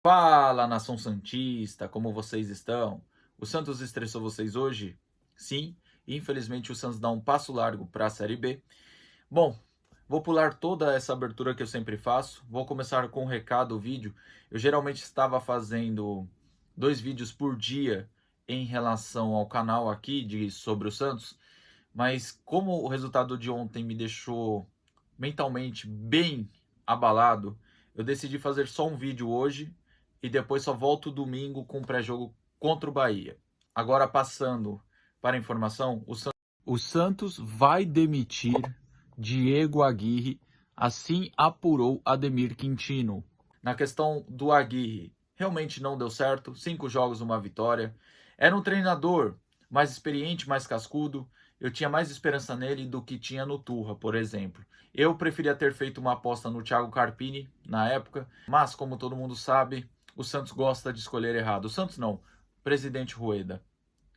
Fala, nação santista, como vocês estão? O Santos estressou vocês hoje? Sim, infelizmente o Santos dá um passo largo para a Série B. Bom, vou pular toda essa abertura que eu sempre faço. Vou começar com um recado, o vídeo. Eu geralmente estava fazendo 2 vídeos por dia em relação ao canal aqui sobre o Santos, mas como o resultado de ontem me deixou mentalmente bem abalado, eu decidi fazer só um vídeo hoje e depois só volto domingo com o pré-jogo contra o Bahia. Agora passando para a informação, o Santos vai demitir Diego Aguirre, assim apurou Ademir Quintino. Na questão do Aguirre, realmente não deu certo, 5 jogos, uma vitória. Era um treinador mais experiente, mais cascudo. Eu tinha mais esperança nele do que tinha no Turra, por exemplo. Eu preferia ter feito uma aposta no Thiago Carpini na época, mas como todo mundo sabe, o Santos gosta de escolher errado. O Santos não, o presidente Rueda,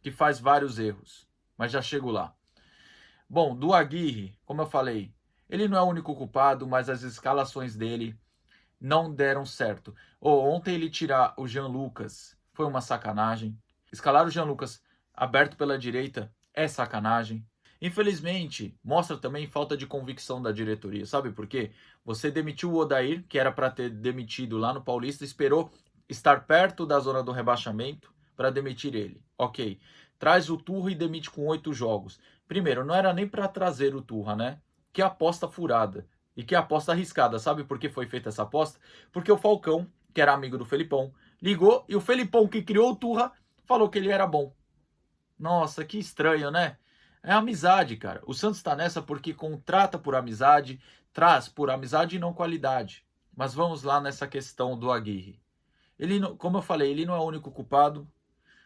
que faz vários erros, mas já chego lá. Bom, do Aguirre, como eu falei, ele não é o único culpado, mas as escalações dele não deram certo. Ontem ele tirar o Jean Lucas foi uma sacanagem. Escalar o Jean Lucas aberto pela direita é sacanagem. Infelizmente, mostra também falta de convicção da diretoria. Sabe por quê? Você demitiu o Odair, que era para ter demitido lá no Paulista, esperou estar perto da zona do rebaixamento para demitir ele. Ok. Traz o Turra e demite com 8 jogos. Primeiro, não era nem para trazer o Turra, né? Que aposta furada. E que aposta arriscada. Sabe por que foi feita essa aposta? Porque o Falcão, que era amigo do Felipão, ligou e o Felipão, que criou o Turra, falou que ele era bom. Nossa, que estranho, né? É amizade, cara. O Santos está nessa porque contrata por amizade, traz por amizade e não qualidade. Mas vamos lá nessa questão do Aguirre. Ele, como eu falei, ele não é o único culpado.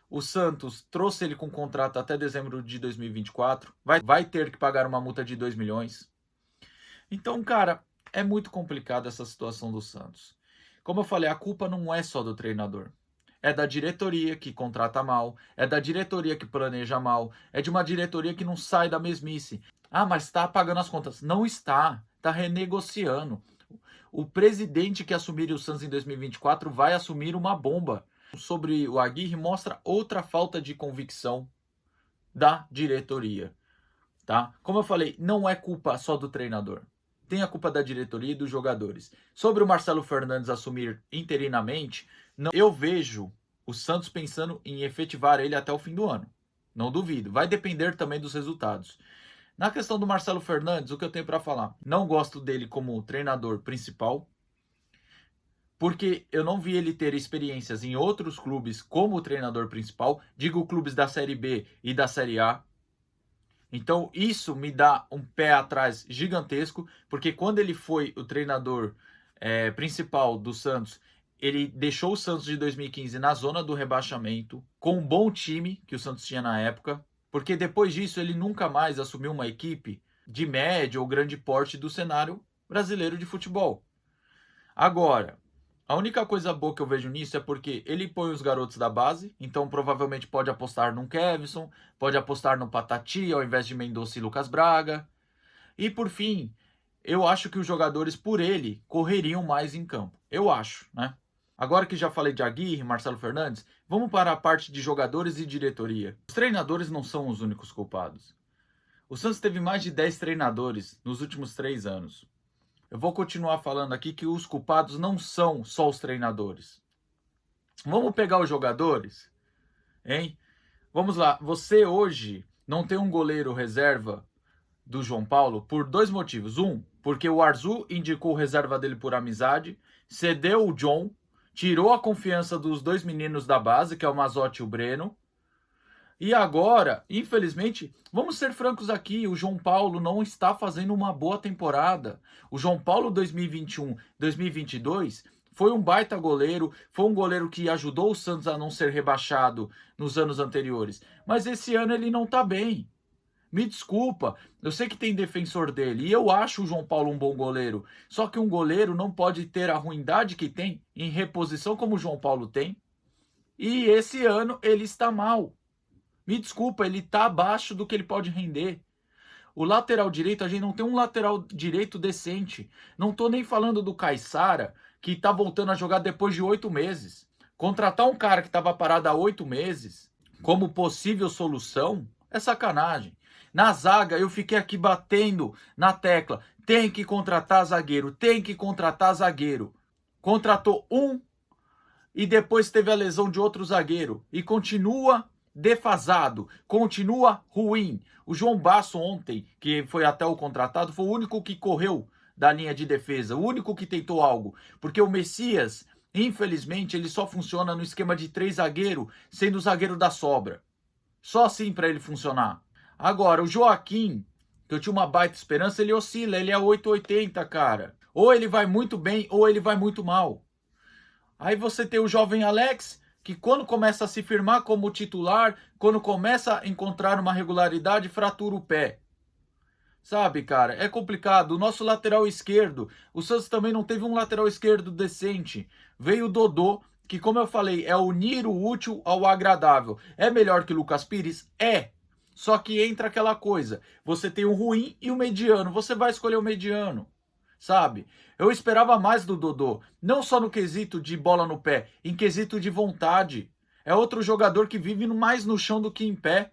O Santos trouxe ele com contrato até dezembro de 2024. Vai ter que pagar uma multa de 2 milhões. Então, cara, é muito complicada essa situação do Santos. Como eu falei, a culpa não é só do treinador. É da diretoria que contrata mal, é da diretoria que planeja mal, é de uma diretoria que não sai da mesmice. Ah, mas está pagando as contas. Não está, está renegociando. O presidente que assumir o Santos em 2024 vai assumir uma bomba. Sobre o Aguirre mostra outra falta de convicção da diretoria, tá? Como eu falei, não é culpa só do treinador. Tem a culpa da diretoria e dos jogadores. Sobre o Marcelo Fernandes assumir interinamente, eu vejo o Santos pensando em efetivar ele até o fim do ano. Não duvido. Vai depender também dos resultados. Na questão do Marcelo Fernandes, o que eu tenho para falar? Não gosto dele como treinador principal, porque eu não vi ele ter experiências em outros clubes como treinador principal, digo clubes da Série B e da Série A. Então isso me dá um pé atrás gigantesco, porque quando ele foi o treinador principal do Santos, ele deixou o Santos de 2015 na zona do rebaixamento, com um bom time que o Santos tinha na época, porque depois disso ele nunca mais assumiu uma equipe de médio ou grande porte do cenário brasileiro de futebol. Agora, a única coisa boa que eu vejo nisso é porque ele põe os garotos da base, então provavelmente pode apostar no Kevson, pode apostar no Patati ao invés de Mendonça e Lucas Braga. E por fim, eu acho que os jogadores por ele correriam mais em campo. Eu acho, né? Agora que já falei de Aguirre, Marcelo Fernandes, vamos para a parte de jogadores e diretoria. Os treinadores não são os únicos culpados. O Santos teve mais de 10 treinadores nos últimos 3 anos. Eu vou continuar falando aqui que os culpados não são só os treinadores. Vamos pegar os jogadores, hein? Vamos lá. Você hoje não tem um goleiro reserva do João Paulo por 2 motivos. Um, porque o Arzu indicou reserva dele por amizade, cedeu o John, tirou a confiança dos 2 meninos da base, que é o Mazotti e o Breno. E agora, infelizmente, vamos ser francos aqui, o João Paulo não está fazendo uma boa temporada. O João Paulo 2021, 2022 foi um baita goleiro, foi um goleiro que ajudou o Santos a não ser rebaixado nos anos anteriores. Mas esse ano ele não está bem. Me desculpa, eu sei que tem defensor dele e eu acho o João Paulo um bom goleiro. Só que um goleiro não pode ter a ruindade que tem em reposição como o João Paulo tem. E esse ano ele está mal. Me desculpa, ele tá abaixo do que ele pode render. O lateral direito, a gente não tem um lateral direito decente. Não tô nem falando do Caissara, que tá voltando a jogar depois de 8 meses. Contratar um cara que estava parado há 8 meses como possível solução é sacanagem. Na zaga, eu fiquei aqui batendo na tecla. Tem que contratar zagueiro, tem que contratar zagueiro. Contratou um e depois teve a lesão de outro zagueiro. E continua defasado, continua ruim. O João Basso ontem, que foi até o contratado, foi o único que correu da linha de defesa, o único que tentou algo. Porque o Messias, infelizmente, ele só funciona no esquema de 3 zagueiros, sendo o zagueiro da sobra. Só assim para ele funcionar. Agora, o Joaquim, que eu tinha uma baita esperança, ele oscila, ele é 880, cara. Ou ele vai muito bem, ou ele vai muito mal. Aí você tem o jovem Alex, que quando começa a se firmar como titular, quando começa a encontrar uma regularidade, fratura o pé. Sabe, cara, é complicado. O nosso lateral esquerdo, o Santos também não teve um lateral esquerdo decente. Veio o Dodô, que como eu falei, é unir o útil ao agradável. É melhor que o Lucas Pires? É. Só que entra aquela coisa, você tem o ruim e o mediano, você vai escolher o mediano, sabe? Eu esperava mais do Dodô, não só no quesito de bola no pé, em quesito de vontade. É outro jogador que vive mais no chão do que em pé.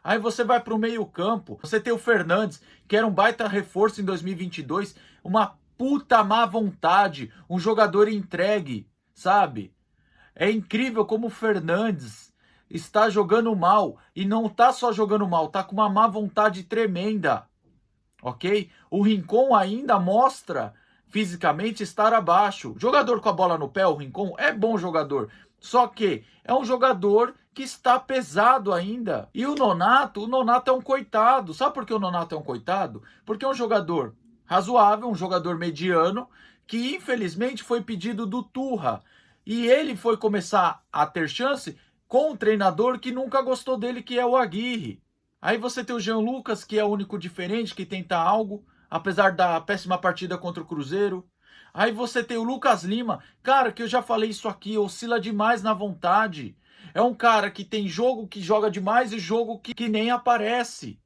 Aí você vai para o meio-campo, você tem o Fernandes, que era um baita reforço em 2022, uma puta má vontade, um jogador entregue, sabe? É incrível como o Fernandes está jogando mal e não tá só jogando mal, tá com uma má vontade tremenda, ok? O Rincon ainda mostra fisicamente estar abaixo. Jogador com a bola no pé, o Rincon, é bom jogador, só que é um jogador que está pesado ainda. E o Nonato é um coitado. Sabe por que o Nonato é um coitado? Porque é um jogador razoável, um jogador mediano, que infelizmente foi pedido do Turra. E ele foi começar a ter chance com um treinador que nunca gostou dele, que é o Aguirre. Aí você tem o Jean Lucas, que é o único diferente, que tenta algo, apesar da péssima partida contra o Cruzeiro. Aí você tem o Lucas Lima, cara, que eu já falei isso aqui, oscila demais na vontade. É um cara que tem jogo que joga demais e jogo que nem aparece.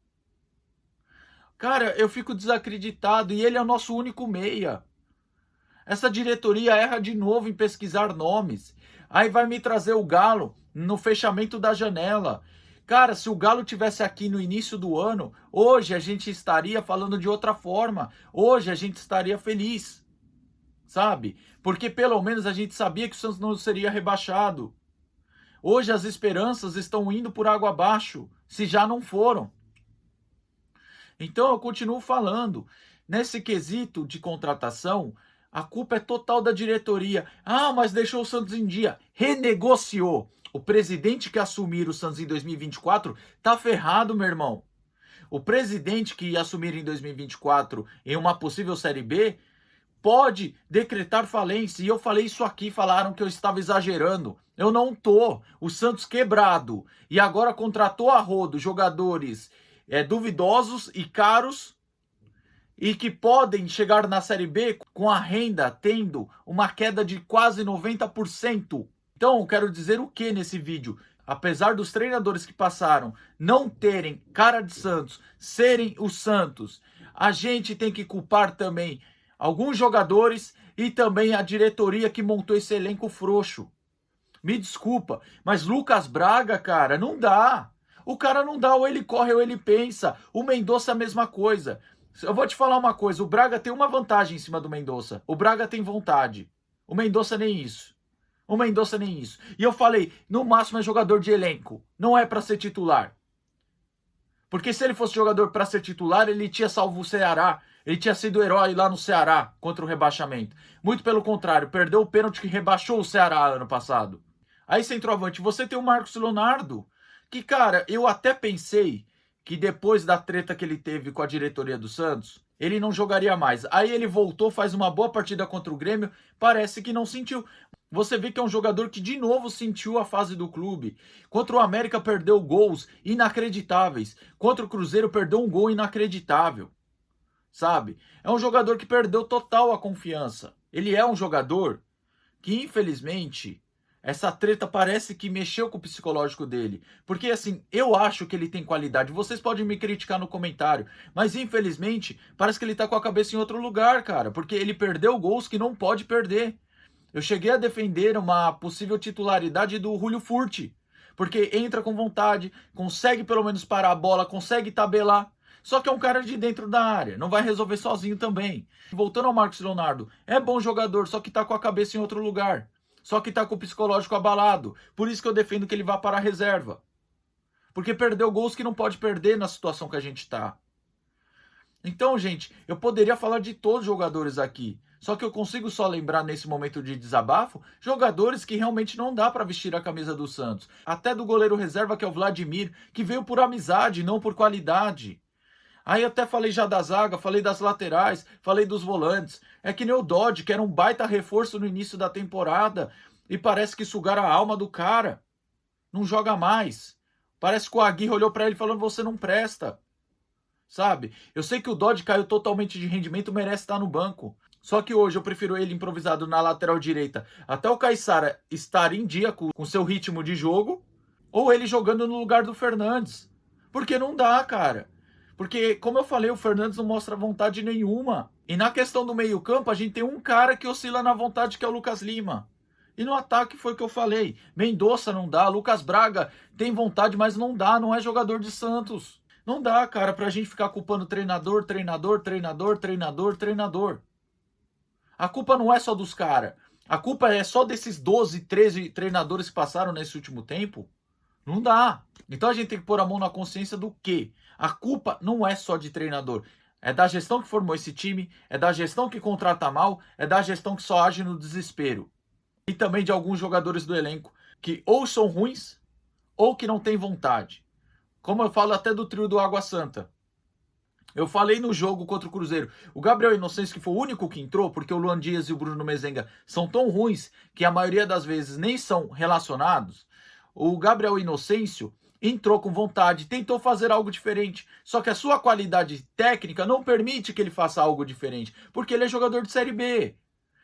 Cara, eu fico desacreditado e ele é o nosso único meia. Essa diretoria erra de novo em pesquisar nomes. Aí vai me trazer o Galo no fechamento da janela. Cara, se o Galo tivesse aqui no início do ano, hoje a gente estaria falando de outra forma. Hoje a gente estaria feliz, sabe? Porque pelo menos a gente sabia que o Santos não seria rebaixado. Hoje as esperanças estão indo por água abaixo, se já não foram. Então eu continuo falando, nesse quesito de contratação, a culpa é total da diretoria. Ah, mas deixou o Santos em dia. Renegociou. O presidente que assumir o Santos em 2024 tá ferrado, meu irmão. O presidente que assumir em 2024 em uma possível Série B pode decretar falência. E eu falei isso aqui, falaram que eu estava exagerando. Eu não tô. O Santos quebrado. E agora contratou a rodo jogadores duvidosos e caros e que podem chegar na Série B com a renda tendo uma queda de quase 90%. Então, eu quero dizer o que nesse vídeo? Apesar dos treinadores que passaram não terem cara de Santos, serem os Santos, a gente tem que culpar também alguns jogadores e também a diretoria que montou esse elenco frouxo. Me desculpa, mas Lucas Braga, cara, não dá. O cara não dá, ou ele corre ou ele pensa. O Mendonça é a mesma coisa. Eu vou te falar uma coisa, o Braga tem uma vantagem em cima do Mendonça. O Braga tem vontade. O Mendonça nem isso. O Mendonça nem isso. E eu falei, no máximo é jogador de elenco. Não é para ser titular. Porque se ele fosse jogador para ser titular, ele tinha salvo o Ceará. Ele tinha sido herói lá no Ceará contra o rebaixamento. Muito pelo contrário, perdeu o pênalti que rebaixou o Ceará ano passado. Aí, centroavante, você tem o Marcos Leonardo, que, cara, eu até pensei que depois da treta que ele teve com a diretoria do Santos, ele não jogaria mais. Aí ele voltou, faz uma boa partida contra o Grêmio, parece que não sentiu. Você vê que é um jogador que de novo sentiu a fase do clube. Contra o América perdeu gols inacreditáveis. Contra o Cruzeiro perdeu um gol inacreditável. Sabe? É um jogador que perdeu total a confiança. Ele é um jogador que, infelizmente, Essa treta parece que mexeu com o psicológico dele. Porque, assim, eu acho que ele tem qualidade. Vocês podem me criticar no comentário. Mas, infelizmente, parece que ele tá com a cabeça em outro lugar, cara. Porque ele perdeu gols que não pode perder. Eu cheguei a defender uma possível titularidade do Julio Furti. Porque entra com vontade, consegue pelo menos parar a bola, consegue tabelar. Só que é um cara de dentro da área, não vai resolver sozinho também. Voltando ao Marcos Leonardo, é bom jogador, só que tá com a cabeça em outro lugar. Só que tá com o psicológico abalado. Por isso que eu defendo que ele vá para a reserva. Porque perdeu gols que não pode perder na situação que a gente tá. Então, gente, eu poderia falar de todos os jogadores aqui. Só que eu consigo só lembrar nesse momento de desabafo jogadores que realmente não dá para vestir a camisa do Santos. Até do goleiro reserva, que é o Vladimir, que veio por amizade, não por qualidade. Aí até falei já da zaga, falei das laterais, falei dos volantes. É que nem o Dodge, que era um baita reforço no início da temporada e parece que sugaram a alma do cara. Não joga mais. Parece que o Aguirre olhou para ele falando: você não presta. Sabe? Eu sei que o Dodge caiu totalmente de rendimento, merece estar no banco. Só que hoje eu prefiro ele improvisado na lateral direita até o Caissara estar em dia com seu ritmo de jogo, ou ele jogando no lugar do Fernandes. Porque não dá, cara. Porque, como eu falei, o Fernandes não mostra vontade nenhuma. E na questão do meio-campo, a gente tem um cara que oscila na vontade, que é o Lucas Lima. E no ataque foi o que eu falei. Mendonça não dá, Lucas Braga tem vontade, mas não dá, não é jogador de Santos. Não dá, cara, pra gente ficar culpando treinador, treinador, treinador, treinador, treinador. A culpa não é só dos caras. A culpa é só desses 12, 13 treinadores que passaram nesse último tempo. Não dá. Então a gente tem que pôr a mão na consciência do quê? A culpa não é só de treinador. É da gestão que formou esse time, é da gestão que contrata mal, é da gestão que só age no desespero. E também de alguns jogadores do elenco que ou são ruins ou que não têm vontade. Como eu falo até do trio do Água Santa. Eu falei no jogo contra o Cruzeiro, o Gabriel Inocêncio, que foi o único que entrou, porque o Luan Dias e o Bruno Mezenga são tão ruins que a maioria das vezes nem são relacionados. O Gabriel Inocêncio entrou com vontade, tentou fazer algo diferente, só que a sua qualidade técnica não permite que ele faça algo diferente, porque ele é jogador de Série B.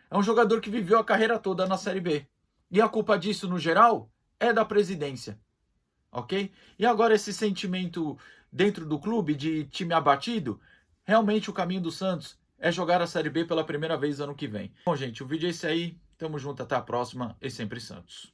É um jogador que viveu a carreira toda na Série B. E a culpa disso, no geral, é da presidência. Ok? E agora esse sentimento dentro do clube de time abatido, realmente o caminho do Santos é jogar a Série B pela primeira vez ano que vem. Bom, gente, o vídeo é esse aí. Tamo junto, até a próxima e sempre Santos.